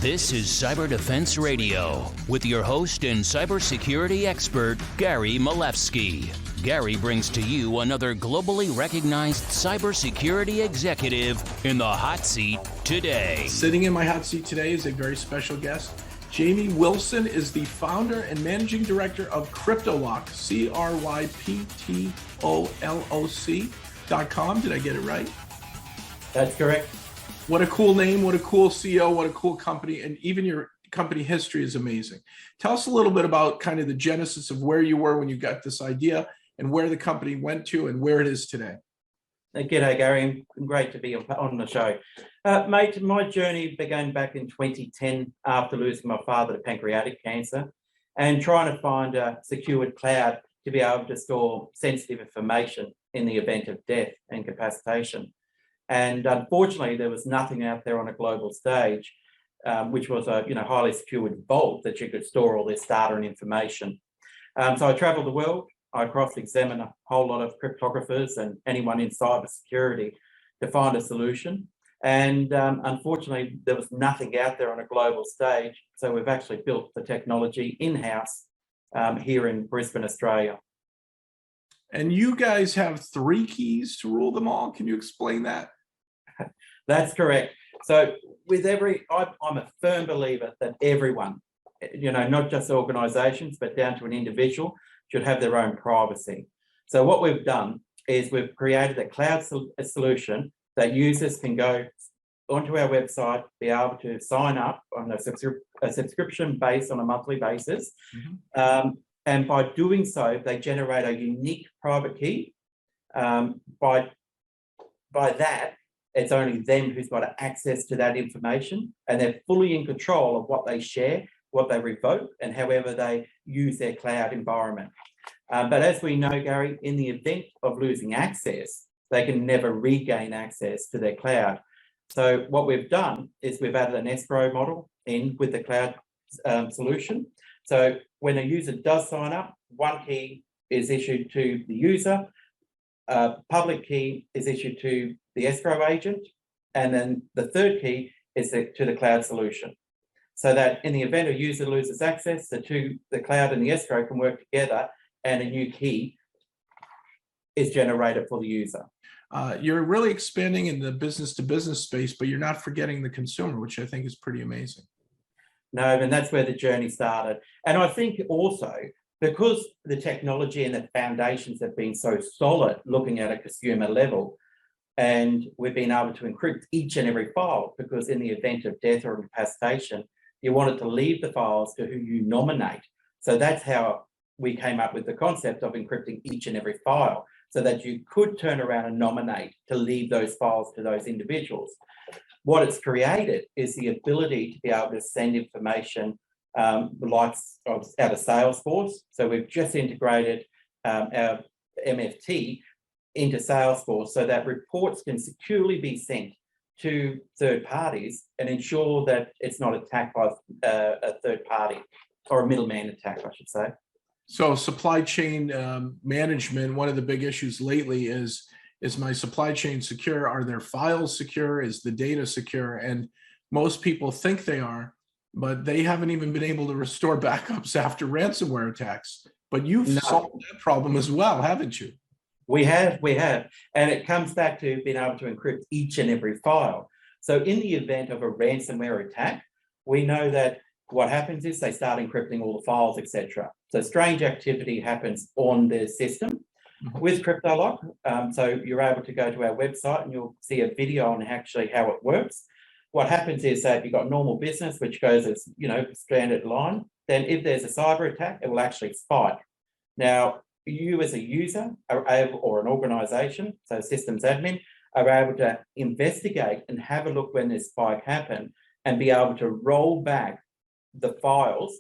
This is Cyber Defense Radio with your host and cybersecurity expert, Gary Malevsky. Gary brings to you another globally recognized cybersecurity executive in the hot seat today. Sitting in my hot seat today is a very special guest. Jamie Wilson is the founder and managing director of Cryptoloc, CRYPTOLOC.com. Did I get it right? That's correct. What a cool name, what a cool CEO, what a cool company, and even your company history is amazing. Tell us a little bit about kind of the genesis of where you were when you got this idea and where the company went to and where it is today. G'day, Gary. Great to be on the show. Mate, my journey began back in 2010 after losing my father to pancreatic cancer and trying to find a secured cloud to be able to store sensitive information in the event of death and incapacitation. And unfortunately, there was nothing out there on a global stage, which was a highly secured vault that you could store all this data and information. So I traveled the world. I cross-examined a whole lot of cryptographers and anyone in cybersecurity to find a solution. And unfortunately, there was nothing out there on a global stage. So we've actually built the technology in-house here in Brisbane, Australia. And you guys have 3 keys to rule them all. Can you explain that? That's correct. So with I'm a firm believer that everyone, not just organizations, but down to an individual, should have their own privacy. So what we've done is we've created a cloud solution that users can go onto our website, be able to sign up on a subscription based on a monthly basis. Mm-hmm. And by doing so, they generate a unique private key. By that, it's only them who's got access to that information, and they're fully in control of what they share, what they revoke, and however they use their cloud environment. But as we know, Gary, in the event of losing access, they can never regain access to their cloud. So what we've done is we've added an escrow model in with the cloud solution. So when a user does sign up, one key is issued to the user, public key is issued to the escrow agent, and then the third key is to the cloud solution. So that in the event a user loses access, the cloud and the escrow can work together and a new key is generated for the user. You're really expanding in the business-to-business space, but you're not forgetting the consumer, which I think is pretty amazing. No, and that's where the journey started. And I think also because the technology and the foundations have been so solid looking at a consumer level, and we've been able to encrypt each and every file, because in the event of death or incapacitation, you wanted to leave the files to who you nominate. So that's how we came up with the concept of encrypting each and every file, so that you could turn around and nominate to leave those files to those individuals. What it's created is the ability to be able to send information like out of Salesforce. So we've just integrated our MFT into Salesforce so that reports can securely be sent to third parties and ensure that it's not attacked by a third party, or a middleman attack, I should say. So supply chain management, one of the big issues lately is my supply chain secure? Are their files secure? Is the data secure? And most people think they are, but they haven't even been able to restore backups after ransomware attacks. But you've solved that problem as well, haven't you? We have. And it comes back to being able to encrypt each and every file. So in the event of a ransomware attack, we know that what happens is they start encrypting all the files, etc. So strange activity happens on the system. Mm-hmm. With Cryptoloc. So you're able to go to our website and you'll see a video on actually how it works. What happens is that you've got normal business, which goes as, standard line. Then if there's a cyber attack, it will actually spike. Now, you as a user are able, or an organization, so systems admin, are able to investigate and have a look when this spike happened and be able to roll back the files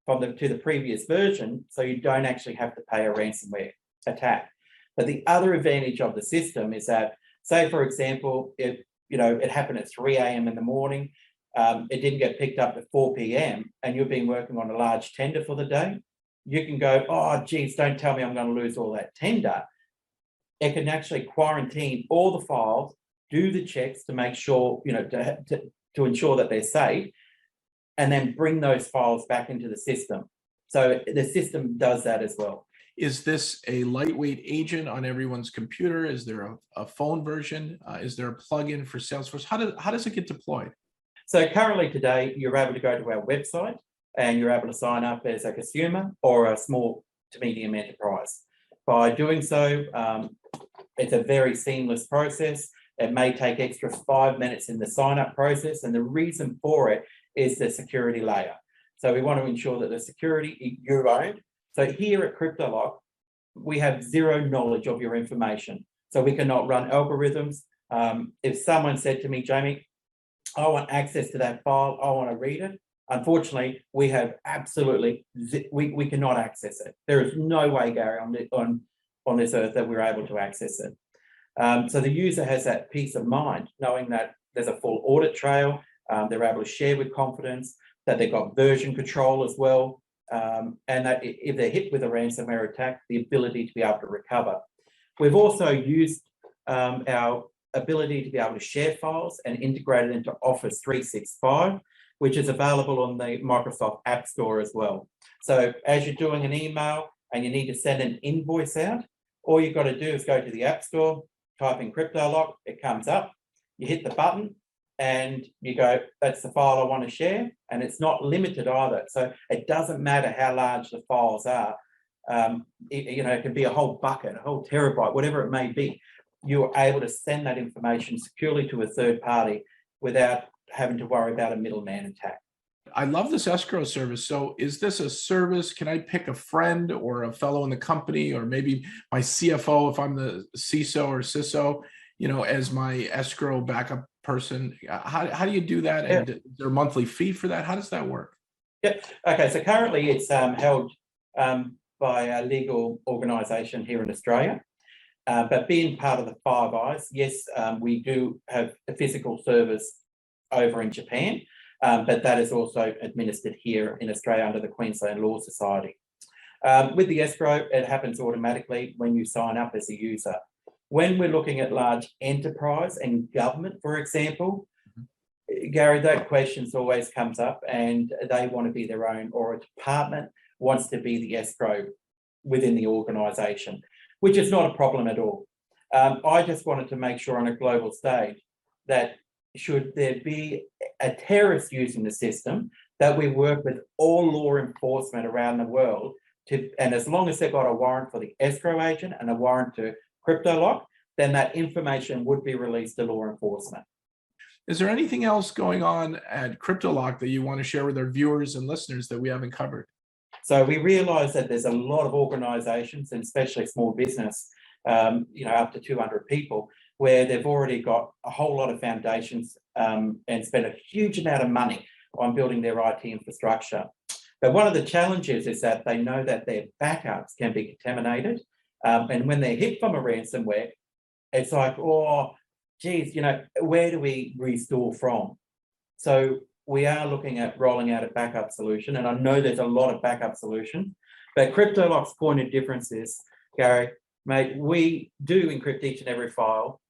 to the previous version, so you don't actually have to pay a ransomware attack. But the other advantage of the system is that, say for example, if it happened at 3 a.m. in the morning, it didn't get picked up at 4 p.m. and you've been working on a large tender for the day, you can go, oh geez, don't tell me I'm going to lose all that tender. It can actually quarantine all the files, do the checks to make sure, to ensure that they're safe, and then bring those files back into the system. So the system does that as well. Is this a lightweight agent on everyone's computer? Is there a phone version? Is there a plugin for Salesforce? How does it get deployed? So currently today, you're able to go to our website and you're able to sign up as a consumer or a small to medium enterprise. By doing so, it's a very seamless process. It may take extra 5 minutes in the sign-up process, and the reason for it is the security layer. So we want to ensure that the security you own. So here at Cryptoloc, we have zero knowledge of your information. So we cannot run algorithms. If someone said to me, Jamie, I want access to that file, I want to read it. Unfortunately, we have absolutely, we cannot access it. There is no way, Gary, on this earth that we're able to access it. So the user has that peace of mind, knowing that there's a full audit trail, they're able to share with confidence, that they've got version control as well, and that if they're hit with a ransomware attack, the ability to be able to recover. We've also used our ability to be able to share files and integrate it into Office 365, which is available on the Microsoft App Store as well. So as you're doing an email and you need to send an invoice out, all you've got to do is go to the App Store, type in Cryptoloc, it comes up, you hit the button, and you go, that's the file I want to share, and it's not limited either. So it doesn't matter how large the files are. It can be a whole bucket, a whole terabyte, whatever it may be. You're able to send that information securely to a third party without having to worry about a middleman attack. I love this escrow service. So is this a service? Can I pick a friend or a fellow in the company, or maybe my CFO if I'm the CISO or CISO, as my escrow backup person? How do you do that? And is there a monthly fee for that? How does that work? Yeah. Okay. So currently it's held by a legal organisation here in Australia. But being part of the Five Eyes, yes, we do have a physical service over in Japan, but that is also administered here in Australia under the Queensland Law Society. With the escrow, it happens automatically when you sign up as a user. When we're looking at large enterprise and government, for example, Gary, that question always comes up, and they want to be their own, or a department wants to be the escrow within the organisation, which is not a problem at all. I just wanted to make sure on a global stage that should there be a terrorist using the system, that we work with all law enforcement around the world and as long as they've got a warrant for the escrow agent and a warrant to Cryptoloc, then that information would be released to law enforcement. Is there anything else going on at Cryptoloc that you want to share with our viewers and listeners that we haven't covered? So we realise that there's a lot of organisations, and especially small business, up to 200 people, where they've already got a whole lot of foundations and spent a huge amount of money on building their IT infrastructure. But one of the challenges is that they know that their backups can be contaminated. And when they're hit from a ransomware, it's like, oh, geez, where do we restore from? So we are looking at rolling out a backup solution, and I know there's a lot of backup solutions, but Cryptoloc's point of difference is, Gary, mate, we do encrypt each and every file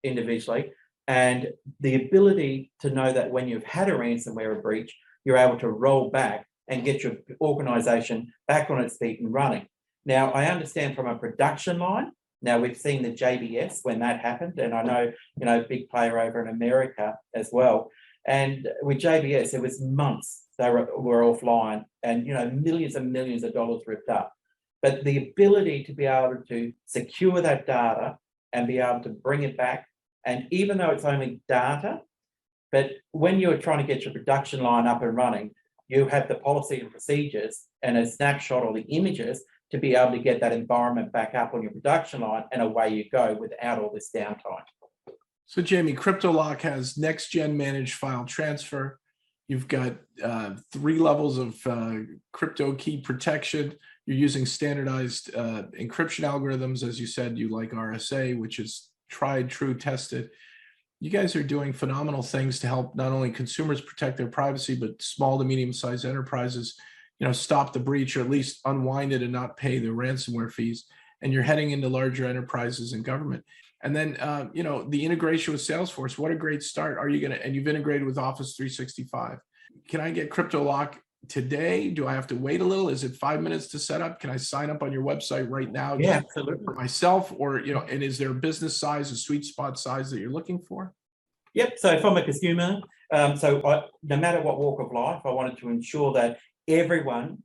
individually, and the ability to know that when you've had a ransomware breach, you're able to roll back and get your organisation back on its feet and running. Now, I understand from a production line, now we've seen the JBS when that happened, and I know, big player over in America as well. And with JBS, it was months they were offline, and millions and millions of dollars ripped up. But the ability to be able to secure that data and be able to bring it back, and even though it's only data, but when you're trying to get your production line up and running, you have the policy and procedures and a snapshot or the images to be able to get that environment back up on your production line, and away you go without all this downtime. So Jamie, Cryptoloc has next-gen managed file transfer. You've got 3 levels of crypto key protection. You're using standardized encryption algorithms. As you said, you like RSA, which is tried, true, tested. You guys are doing phenomenal things to help not only consumers protect their privacy, but small to medium-sized enterprises, stop the breach, or at least unwind it and not pay the ransomware fees. And you're heading into larger enterprises and government. And then, the integration with Salesforce, what a great start. And you've integrated with Office 365. Can I get Cryptoloc today? Do I have to wait a little? Is it 5 minutes to set up? Can I sign up on your website right now? Yeah, just absolutely. for myself, or, and is there a business size, a sweet spot size that you're looking for? Yep. So from a consumer, no matter what walk of life, I wanted to ensure that everyone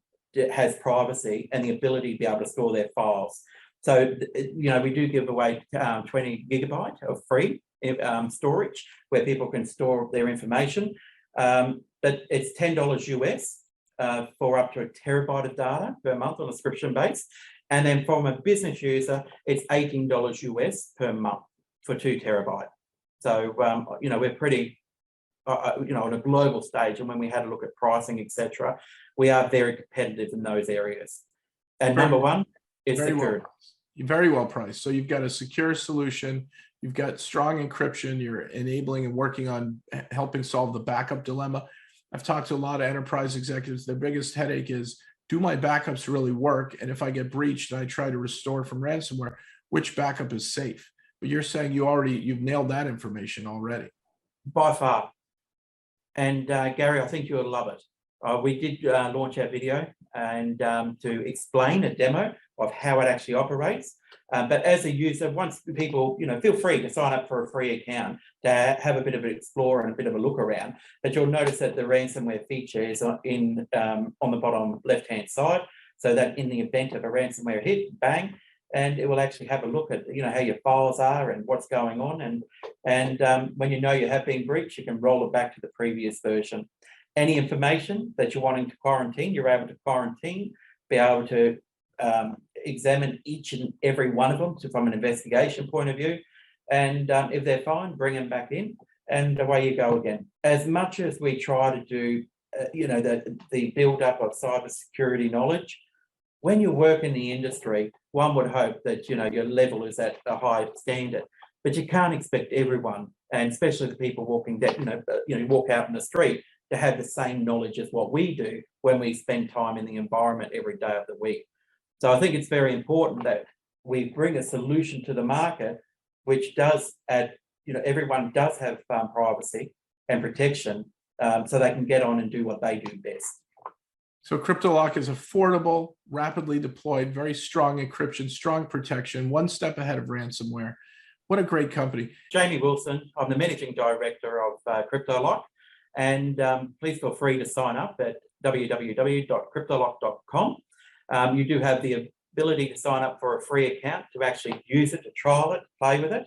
has privacy and the ability to be able to store their files. So, we do give away 20 gigabyte of free storage where people can store their information. But it's $10 US for up to a terabyte of data per month on a subscription base. And then from a business user, it's $18 US per month for 2 terabyte. So, we're pretty, on a global stage. And when we had a look at pricing, etc., we are very competitive in those areas. And number one is security. Very well priced. So you've got a secure solution. You've got strong encryption. You're enabling and working on helping solve the backup dilemma. I've talked to a lot of enterprise executives. Their biggest headache is, do my backups really work? And if I get breached and I try to restore from ransomware, which backup is safe? But you're saying you've nailed that information already. By far. And Gary, I think you'll love it. We did launch our video and to explain a demo of how it actually operates. But as a user, once people, feel free to sign up for a free account to have a bit of an explore and a bit of a look around. But you'll notice that the ransomware feature is on the bottom left-hand side, so that in the event of a ransomware hit, bang, and it will actually have a look at how your files are and what's going on. And when you have been breached, you can roll it back to the previous version. Any information that you're wanting to quarantine, you're able to quarantine, be able to examine each and every one of them from an investigation point of view. And if they're fine, bring them back in, and away you go again. As much as we try to do, the build up of cybersecurity knowledge, when you work in the industry, one would hope that your level is at a high standard, but you can't expect everyone, and especially the people walking down, walk out in the street, to have the same knowledge as what we do when we spend time in the environment every day of the week. So I think it's very important that we bring a solution to the market, which does add, everyone does have privacy and protection, so they can get on and do what they do best. So Cryptoloc is affordable, rapidly deployed, very strong encryption, strong protection, one step ahead of ransomware. What a great company. Jamie Wilson, I'm the managing director of Cryptoloc, and please feel free to sign up at www.cryptoloc.com. You do have the ability to sign up for a free account to actually use it, to trial it, play with it.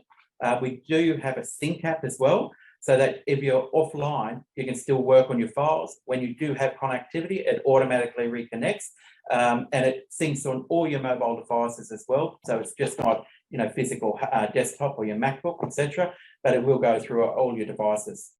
We do have a sync app as well, so that if you're offline, you can still work on your files. When you do have connectivity, it automatically reconnects, and it syncs on all your mobile devices as well. So it's just not, physical desktop or your MacBook, etc., but it will go through all your devices.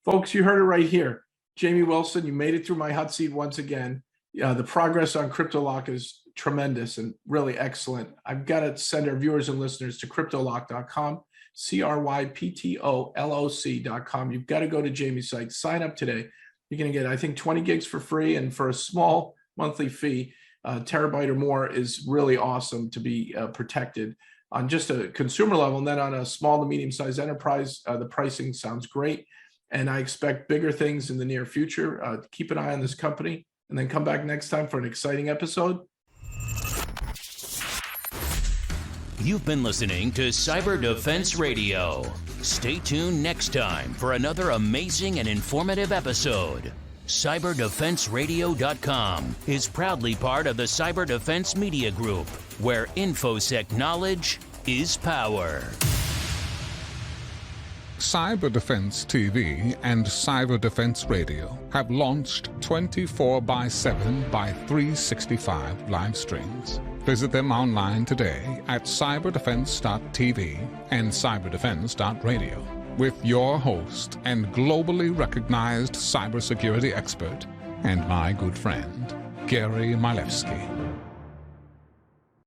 Folks, you heard it right here. Jamie Wilson, you made it through my hot seat once again. The progress on Cryptoloc is tremendous and really excellent. I've got to send our viewers and listeners to cryptoloc.com, cryptoloc.com. You've got to go to Jamie's site, sign up today. You're going to get, I think, 20 gigs for free, and for a small monthly fee, terabyte or more, is really awesome to be protected on just a consumer level. And then on a small to medium-sized enterprise, the pricing sounds great. And I expect bigger things in the near future. Keep an eye on this company, and then come back next time for an exciting episode. You've been listening to Cyber Defense Radio. Stay tuned next time for another amazing and informative episode. CyberDefenseRadio.com is proudly part of the Cyber Defense Media Group, where InfoSec knowledge is power. Cyber Defense TV and Cyber Defense Radio have launched 24/7 by 365 live streams. Visit them online today at cyberdefense.tv and cyberdefense.radio with your host and globally recognized cybersecurity expert and my good friend, Gary Milewski.